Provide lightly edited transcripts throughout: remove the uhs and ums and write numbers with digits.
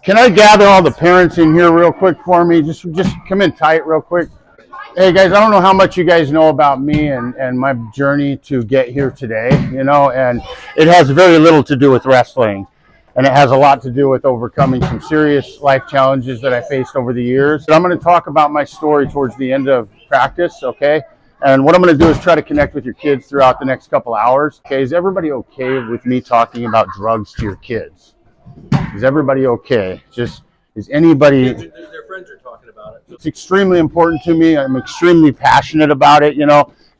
Can I gather all the parents in here real quick for me? Just come in tight real quick. Hey guys, I don't know how much you guys know about me and my journey to get here today, and it has very little to do with wrestling. And it has a lot to do with overcoming some serious life challenges that I faced over the years. But I'm going to talk about my story towards the end of practice, okay? And what I'm going to do is try to connect with your kids throughout the next couple hours. Okay, is everybody okay with me talking about drugs to your kids? Is everybody okay? Is anybody... Their friends are talking about it. It's extremely important to me. I'm extremely passionate about it,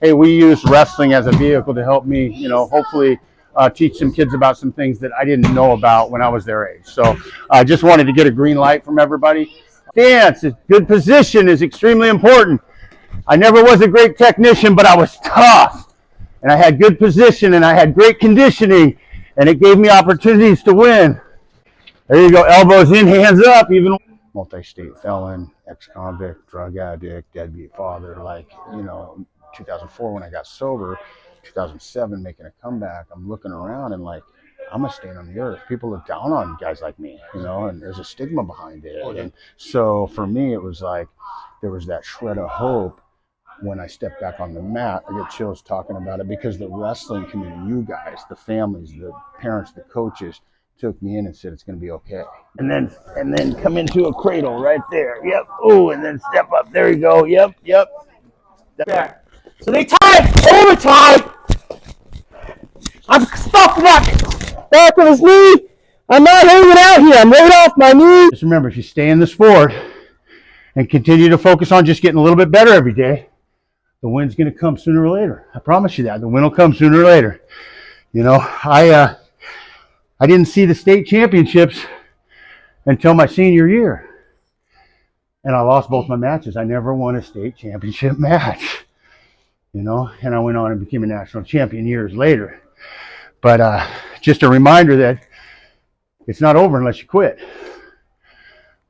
Hey, we use wrestling as a vehicle to help me, hopefully teach some kids about some things that I didn't know about when I was their age. So I just wanted to get a green light from everybody. Stance, good position is extremely important. I never was a great technician, but I was tough. And I had good position and I had great conditioning. And it gave me opportunities to win. There you go, elbows in, hands up, even multi-state felon, ex-convict, drug addict, deadbeat father, 2004 when I got sober, 2007 making a comeback, I'm looking around and I'm a stain on the earth. People look down on guys like me, and there's a stigma behind it. And so for me, it was like there was that shred of hope when I stepped back on the mat. I get chills talking about it because the wrestling community, you guys, the families, the parents, the coaches, took me in and said it's going to be okay. And then come into a cradle right there. Yep. Oh, and then step up. There you go. Yep. Back. So they tied overtime. I'm stuck back of his knee. I'm not hanging out here. I'm right off my knee. Just remember, if you stay in the sport and continue to focus on just getting a little bit better every day, the win's going to come sooner or later. I promise you that. The win will come sooner or later. I didn't see the state championships until my senior year. And I lost both my matches. I never won a state championship match, and I went on and became a national champion years later. But just a reminder that it's not over unless you quit.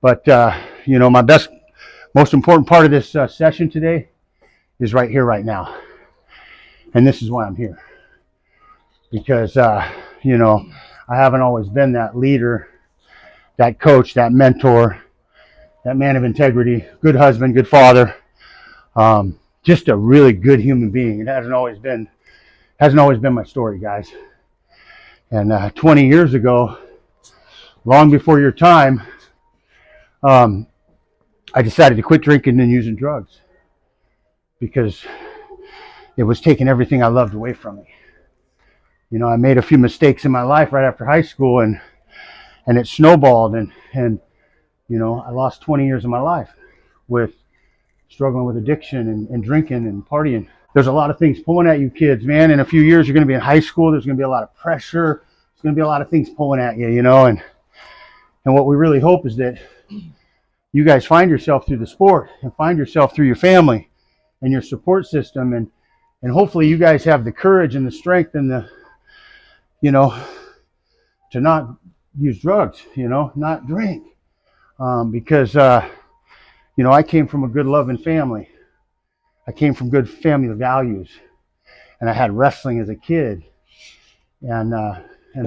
But, my most important part of this session today is right here, right now. And this is why I'm here. Because, I haven't always been that leader, that coach, that mentor, that man of integrity, good husband, good father, just a really good human being. It hasn't always been my story, guys. And 20 years ago, long before your time, I decided to quit drinking and using drugs because it was taking everything I loved away from me. I made a few mistakes in my life right after high school, and it snowballed, and I lost 20 years of my life with struggling with addiction and drinking and partying. There's a lot of things pulling at you kids, man. In a few years, you're going to be in high school. There's going to be a lot of pressure. There's going to be a lot of things pulling at you, and what we really hope is that you guys find yourself through the sport and find yourself through your family and your support system, and hopefully you guys have the courage and the strength and the to not use drugs, not drink. Because, I came from a good loving family. I came from good family values, and I had wrestling as a kid. And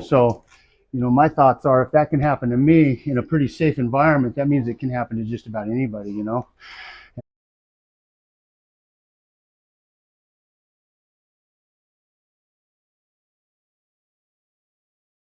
so, my thoughts are if that can happen to me in a pretty safe environment, that means it can happen to just about anybody,